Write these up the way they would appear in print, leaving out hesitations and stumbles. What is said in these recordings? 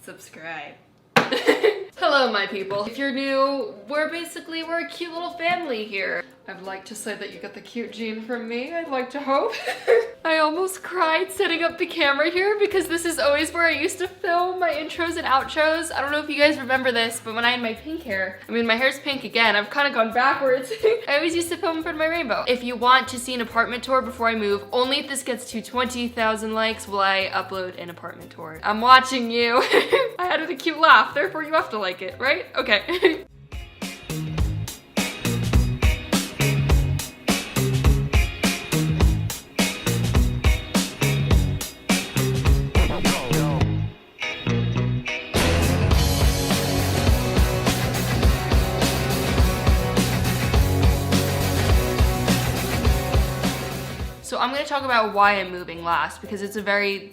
Subscribe. Hello, my people. If you're new, we're a cute little family here. I'd like to say that you got the cute gene from me. I'd like to hope. I almost cried setting up the camera here because this is always where I used to film my intros and outros. I don't know if you guys remember this, but when I had my pink hair, my hair's pink again. I've kind of gone backwards. I always used to film in front of my rainbow. If you want to see an apartment tour before I move, only if this gets to 20,000 likes will I upload an apartment tour. I'm watching you. I added a cute laugh, therefore you have to like it, right? Okay. So I'm gonna talk about why I'm moving last because it's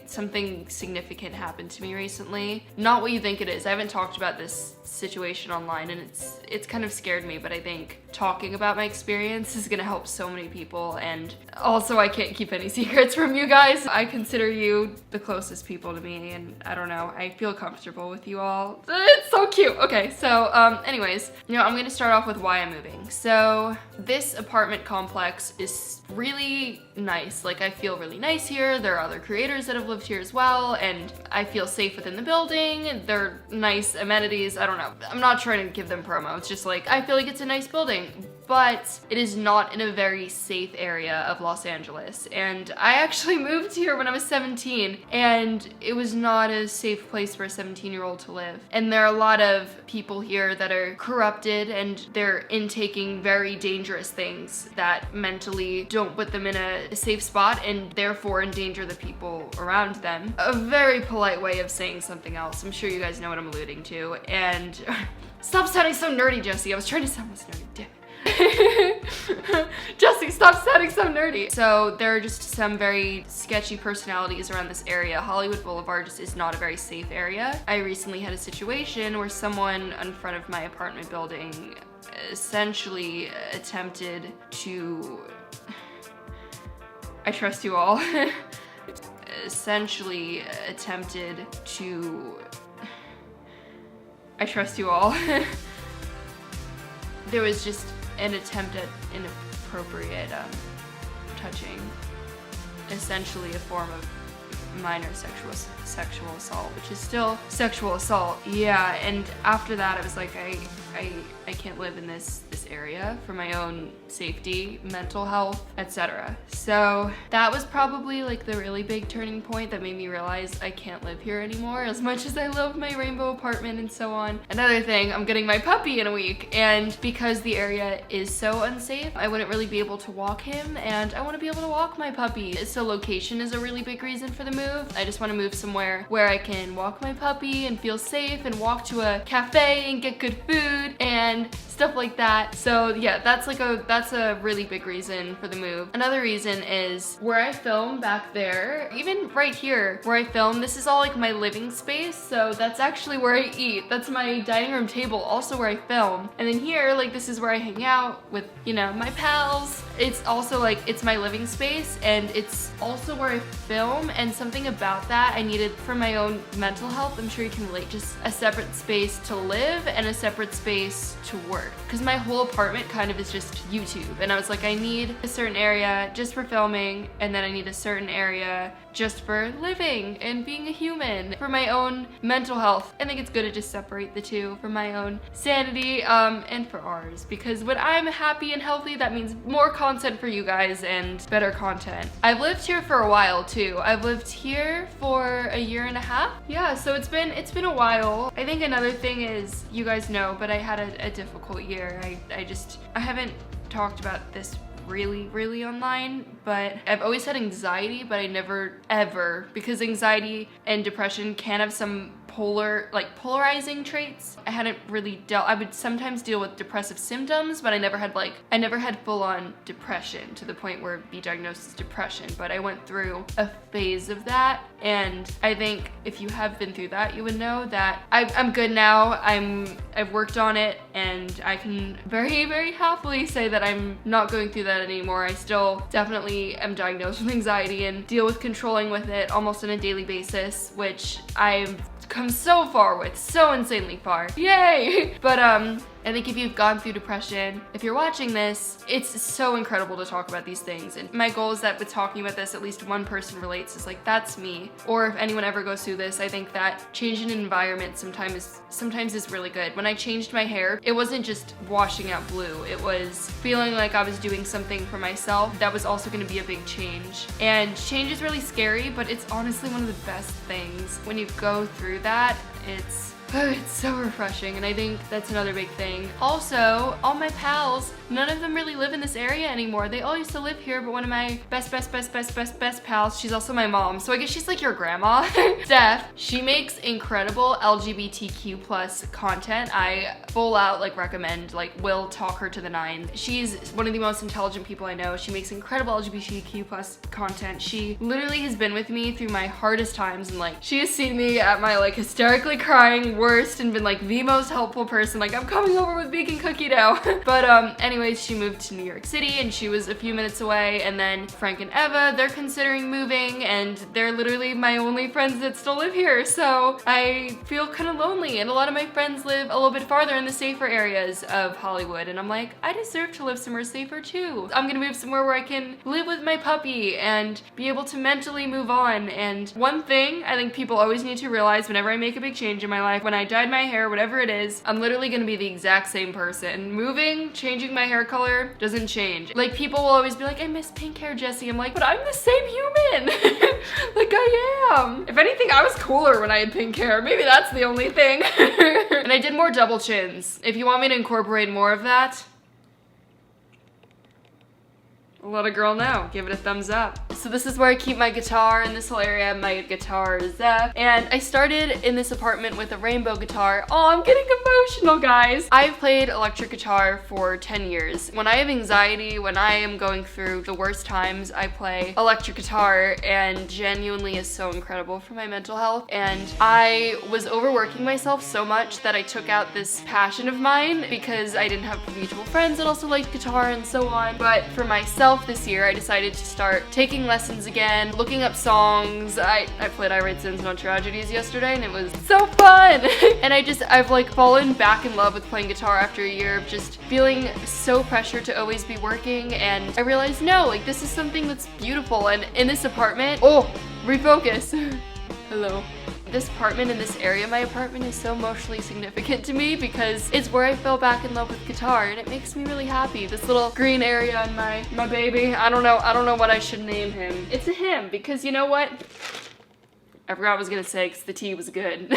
something significant happened to me recently. Not what you think it is. I haven't talked about this situation online and it's kind of scared me, but I think talking about my experience is gonna help so many people, and also I can't keep any secrets from you guys. I consider you the closest people to me, and I don't know, I feel comfortable with you all. It's so cute. Okay, so anyways, I'm gonna start off with why I'm moving. So this apartment complex is really nice. Like, I feel really nice here. There are other creators that have lived here as well, and I feel safe within the building. They're nice amenities. I don't know. I'm not trying to give them promo. It's just like, I feel like it's a nice building, but it is not in a very safe area of Los Angeles. And I actually moved here when I was 17, and it was not a safe place for a 17-year-old to live. And there are a lot of people here that are corrupted, and they're intaking very dangerous things that mentally don't put them in a safe spot and therefore endanger the people around them. A very polite way of saying something else. I'm sure you guys know what I'm alluding to. And stop sounding so nerdy, Jessie. I was trying to sound less nerdy. Damn it. Jessie, stop sounding so nerdy. So there are just some very sketchy personalities around this area. Hollywood Boulevard just is not a very safe area. I recently had a situation where someone in front of my apartment building essentially attempted to... I trust you all. Essentially attempted to... I trust you all. There was just an attempt at inappropriate touching. Essentially a form of minor sexual assault, which is still sexual assault. Yeah, and after that I was like, I can't live in this area for my own safety, mental health, etc. So that was probably like the really big turning point that made me realize I can't live here anymore as much as I love my rainbow apartment and so on. Another thing, I'm getting my puppy in a week, and because the area is so unsafe, I wouldn't really be able to walk him, and I want to be able to walk my puppy. So location is a really big reason for the move. I just want to move somewhere where I can walk my puppy and feel safe and walk to a cafe and get good food and stuff like that. So yeah, that's a really big reason for the move. Another reason is where I film back there, even right here where I film, this is all like my living space. So that's actually where I eat. That's my dining room table, also where I film. And then here, like, this is where I hang out with, my pals. It's also like, it's my living space, and it's also where I film, and something about that I needed for my own mental health. I'm sure you can relate, just a separate space to live and a separate space to work. Because my whole apartment kind of is just YouTube, and I was like, I need a certain area just for filming, and then I need a certain area just for living and being a human, for my own mental health. I think it's good to just separate the two for my own sanity and for ours, because when I'm happy and healthy, that means more content for you guys and better content. I've lived here for a while too. I've lived here for a year and a half. Yeah, so it's been a while. I think another thing is, you guys know, but I had a difficult year. I haven't talked about this really online, but I've always had anxiety, but I never ever, because anxiety and depression can have some polarizing traits. I hadn't really I would sometimes deal with depressive symptoms, but I never had full-on depression to the point where it'd be diagnosed as depression, but I went through a phase of that, and I think if you have been through that, you would know that I'm good now. I've worked on it, and I can very, very happily say that I'm not going through that anymore. I still definitely am diagnosed with anxiety and deal with controlling with it almost on a daily basis, which I've come so far with, so insanely far. Yay! But I think if you've gone through depression, if you're watching this, it's so incredible to talk about these things. And my goal is that with talking about this, at least one person relates. It's like, that's me. Or if anyone ever goes through this, I think that changing an environment sometimes is really good. When I changed my hair, it wasn't just washing out blue. It was feeling like I was doing something for myself that was also gonna be a big change. And change is really scary, but it's honestly one of the best things. When you go through that, it's so refreshing, and I think that's another big thing. Also, all my pals, none of them really live in this area anymore. They all used to live here, but one of my best pals, she's also my mom, so I guess she's like your grandma, Steph. She makes incredible LGBTQ plus content. I full out recommend, will talk her to the nines. She's one of the most intelligent people I know. She makes incredible LGBTQ plus content. She literally has been with me through my hardest times, and she has seen me at my hysterically crying worst and been the most helpful person. I'm coming over with vegan cookie dough. But anyways, she moved to New York City, and she was a few minutes away, and then Frank and Eva, they're considering moving, and they're literally my only friends that still live here, so I feel kind of lonely, and a lot of my friends live a little bit farther in the safer areas of Hollywood, and I'm like, I deserve to live somewhere safer too. I'm gonna move somewhere where I can live with my puppy and be able to mentally move on. And one thing I think people always need to realize whenever I make a big change in my life, when I dyed my hair, whatever it is, I'm literally gonna be the exact same person. Moving, changing my hair color doesn't change. People will always be like, I miss pink hair, Jessie. I'm like, but I'm the same human. I am. If anything, I was cooler when I had pink hair. Maybe that's the only thing. And I did more double chins. If you want me to incorporate more of that, let a girl know. Give it a thumbs up. So this is where I keep my guitar. In this whole area, my guitar is up. And I started in this apartment with a rainbow guitar. Oh, I'm getting emotional, guys. I've played electric guitar for 10 years. When I have anxiety, when I am going through the worst times, I play electric guitar, and genuinely is so incredible for my mental health. And I was overworking myself so much that I took out this passion of mine because I didn't have mutual friends that also liked guitar and so on. But for myself, this year I decided to start taking lessons again, looking up songs. I played I Write Sins Not Tragedies yesterday, and it was so fun. And I've fallen back in love with playing guitar after a year of just feeling so pressured to always be working, and I realized no, this is something that's beautiful. And in this apartment, oh, refocus. Hello. This apartment in this area, my apartment, is so emotionally significant to me because it's where I fell back in love with guitar, and it makes me really happy. This little green area on my baby, I don't know what I should name him. It's a him, because you know what? I forgot what I was gonna say because the tea was good.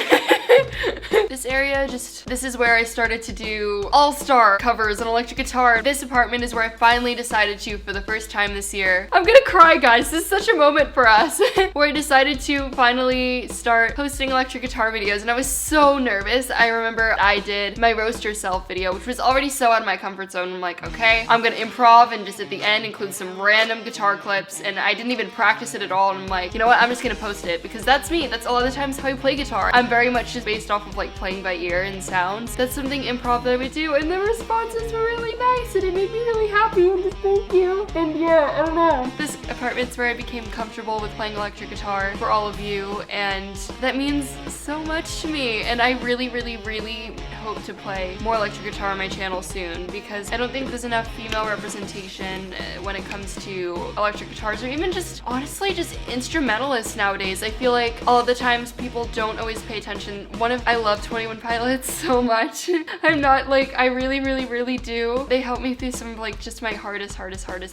This area, this is where I started to do all-star covers on electric guitar. This apartment is where I finally decided to, for the first time this year. I'm gonna cry, guys. This is such a moment for us. Where I decided to finally start posting electric guitar videos, and I was so nervous. I remember I did my roast yourself video, which was already so out of my comfort zone. I'm like, okay, I'm gonna improv and just at the end include some random guitar clips, and I didn't even practice it at all. And I'm like, you know what? I'm just gonna post it because that's me. That's a lot of the times how I play guitar. I'm very much just based off of playing by ear and sounds. That's something improv that I would do, and the responses were really nice, and it made me really happy, and just thank you. And yeah, I don't know. This apartment's where I became comfortable with playing electric guitar for all of you, and that means so much to me. And I really, really, really hope to play more electric guitar on my channel soon, because I don't think there's enough female representation when it comes to electric guitars, or even just, honestly, just instrumentalists nowadays. I feel like all of the times people don't always pay attention. I love 21 Pilots so much. I'm not I really, really, really do. They helped me through some of just my hardest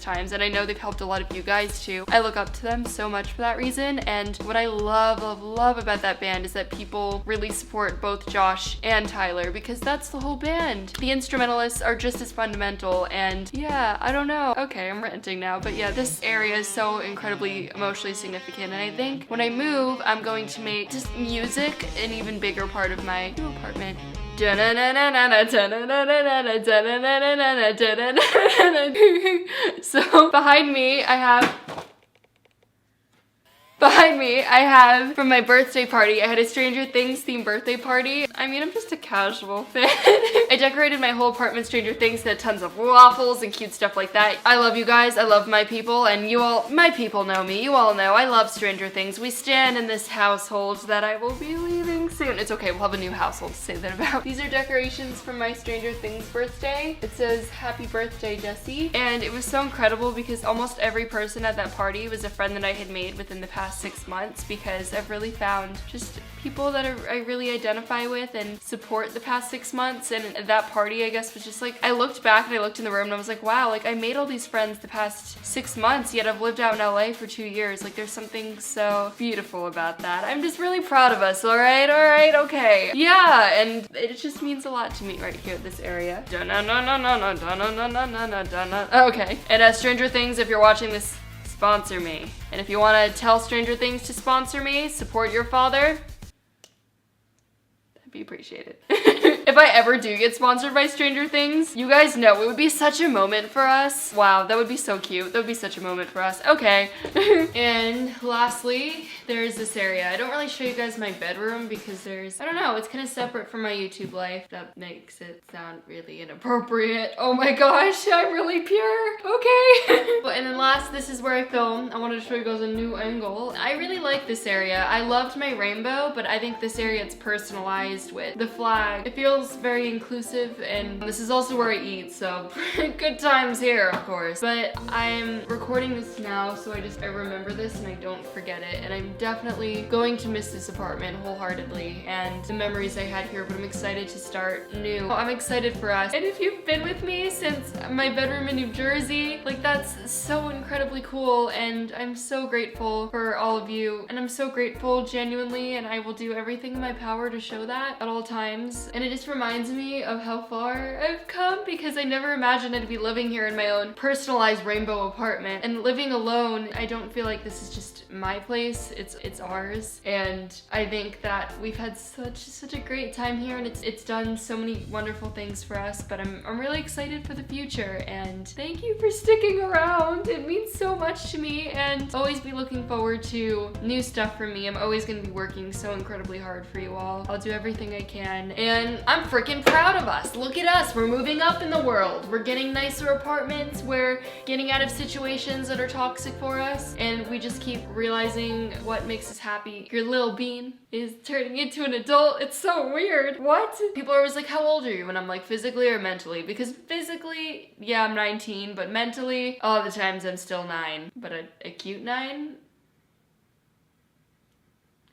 times, and I know they've helped a lot of you guys too. I look up to them so much for that reason, and what I love about that band is that people really support both Josh and Tyler, because that's the whole band. The instrumentalists are just as fundamental, and yeah, I don't know. Okay, I'm ranting now, but yeah, this area is so incredibly emotionally significant, and I think when I move, I'm going to make just music an even even bigger part of my new apartment. So behind me I have from my birthday party. I had a Stranger Things themed birthday party. I mean, I'm just a casual fan. I decorated my whole apartment Stranger Things, had tons of waffles and cute stuff like that. I love you guys, I love my people, and you all, my people know me, you all know I love Stranger Things. We stand in this household that I will be leaving soon. It's okay, we'll have a new household to say that about. These are decorations from my Stranger Things birthday. It says, "Happy birthday, Jessie." And it was so incredible because almost every person at that party was a friend that I had made within the past 6 months, because I've really found just people that I really identify with and support the past 6 months. And that party, I guess, was just like, I looked back and I looked in the room and I was like, wow, like I made all these friends the past 6 months, yet I've lived out in LA for 2 years. Like there's something so beautiful about that. I'm just really proud of us, all right, okay. Yeah, and it just means a lot to me right here, this area. Okay, and Stranger Things, if you're watching this, sponsor me. And if you want to tell Stranger Things to sponsor me, support your father, that'd be appreciated. If I ever do get sponsored by Stranger Things, you guys know it would be such a moment for us. Wow, that would be so cute. That would be such a moment for us. Okay. And lastly, there's this area. I don't really show you guys my bedroom because I don't know, it's kind of separate from my YouTube life. That makes it sound really inappropriate. Oh my gosh, I'm really pure. Okay. And then last, this is where I film. I wanted to show you guys a new angle. I really like this area. I loved my rainbow, but I think this area it's personalized with the flag. It feels very inclusive, and this is also where I eat, so good times here, of course. But I'm recording this now, so I remember this and I don't forget it, and I'm definitely going to miss this apartment wholeheartedly and the memories I had here, but I'm excited to start new. I'm excited for us. And if you've been with me since my bedroom in New Jersey, like that's so incredibly cool, and I'm so grateful for all of you, and I'm so grateful genuinely, and I will do everything in my power to show that at all times. And it just reminds me of how far I've come, because I never imagined I'd be living here in my own personalized rainbow apartment. And living alone, I don't feel like this is just my place, it's ours. And I think that we've had such a great time here, and it's done so many wonderful things for us, but I'm really excited for the future, and thank you for sticking around. It means so much to me, and always be looking forward to new stuff from me. I'm always gonna be working so incredibly hard for you all. I'll do everything I can, and I'm freaking proud of us. Look at us, we're moving up in the world. We're getting nicer apartments, we're getting out of situations that are toxic for us, and we just keep realizing what makes us happy. Your little bean is turning into an adult. It's so weird. What? People are always like, how old are you? And I'm like, physically or mentally? Because physically, yeah, I'm 19, but mentally, all the times I'm still 9. But a cute 9?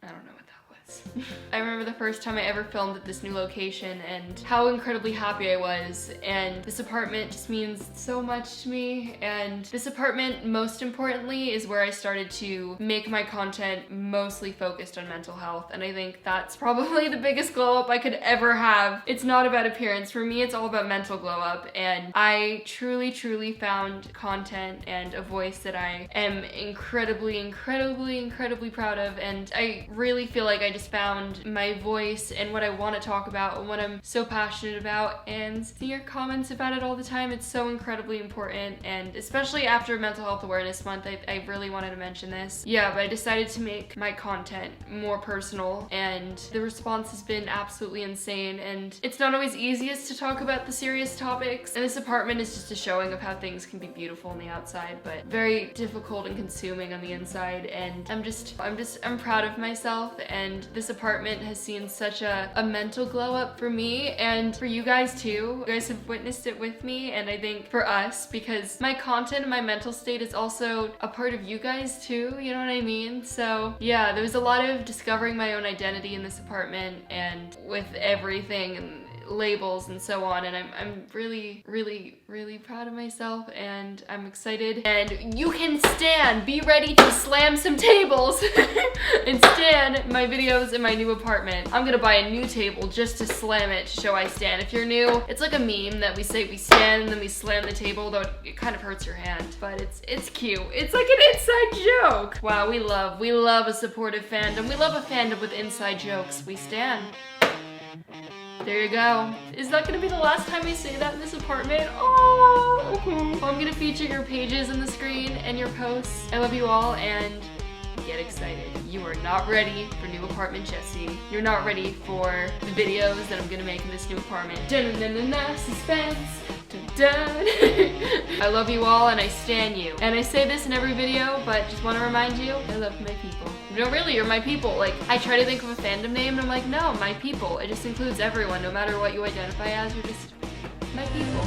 I don't know what that was. I remember the first time I ever filmed at this new location and how incredibly happy I was, and this apartment just means so much to me. And this apartment, most importantly, is where I started to make my content mostly focused on mental health, and I think that's probably the biggest glow up I could ever have. It's not about appearance. For me, it's all about mental glow up, and I truly found content and a voice that I am incredibly proud of, and I really feel like I just found my voice and what I want to talk about and what I'm so passionate about, and seeing your comments about it all the time, it's so incredibly important. And especially after Mental Health Awareness Month, I really wanted to mention this. Yeah, but I decided to make my content more personal, and the response has been absolutely insane. And it's not always easiest to talk about the serious topics, and this apartment is just a showing of how things can be beautiful on the outside, but very difficult and consuming on the inside. And I'm proud of myself, and this apartment has seen such a mental glow up for me, and for you guys too. You guys have witnessed it with me, and I think for us, because my content and my mental state is also a part of you guys too, you know what I mean? So yeah, there was a lot of discovering my own identity in this apartment, and with everything, and labels and so on, and I'm really, really, really proud of myself, and I'm excited. And you can stand, be ready to slam some tables and stand my videos in my new apartment. I'm gonna buy a new table just to slam it to show I stand. If you're new, it's like a meme that we say we stand and then we slam the table, though it kind of hurts your hand, but it's cute. It's like an inside joke. Wow, we love a supportive fandom. We love a fandom with inside jokes. We stand. There you go. Is that gonna be the last time I say that in this apartment? Oh, okay. Well, I'm gonna feature your pages on the screen and your posts. I love you all, and get excited. You are not ready for new apartment Jessie. You're not ready for the videos that I'm gonna make in this new apartment. Dun-dun-dun-dun-dun, suspense. Dun-dun. I love you all, and I stan you. And I say this in every video, but just want to remind you, I love my people. No, really, you're my people. Like, I try to think of a fandom name, and I'm like, no, my people. It just includes everyone, no matter what you identify as. You're just my people.